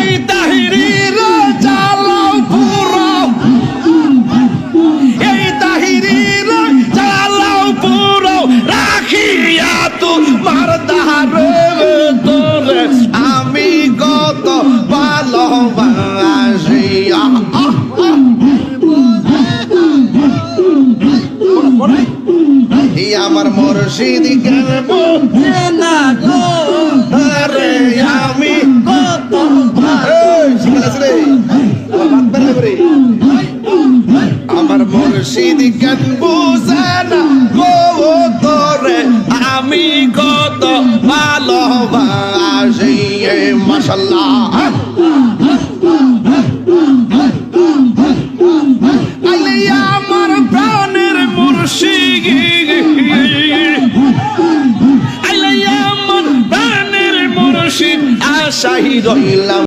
এই তাহিরির জ্বালাও পুরাও, এই তাহিরির জ্বালাও পুরাও, রাখিয়া তোমার দারে তোরে আমি কত ভালোবাসি। আমার মুর্শিদ কেন না গো রে আমি কত আমার মুর্শিদ কেন বুঝে না গো তোরে আমি কত ভালোবাসি। মাশাআল্লাহ আমার প্রাণের মুর্শিদ, আমার প্রাণের মুর্শিদ আশাই রইলাম।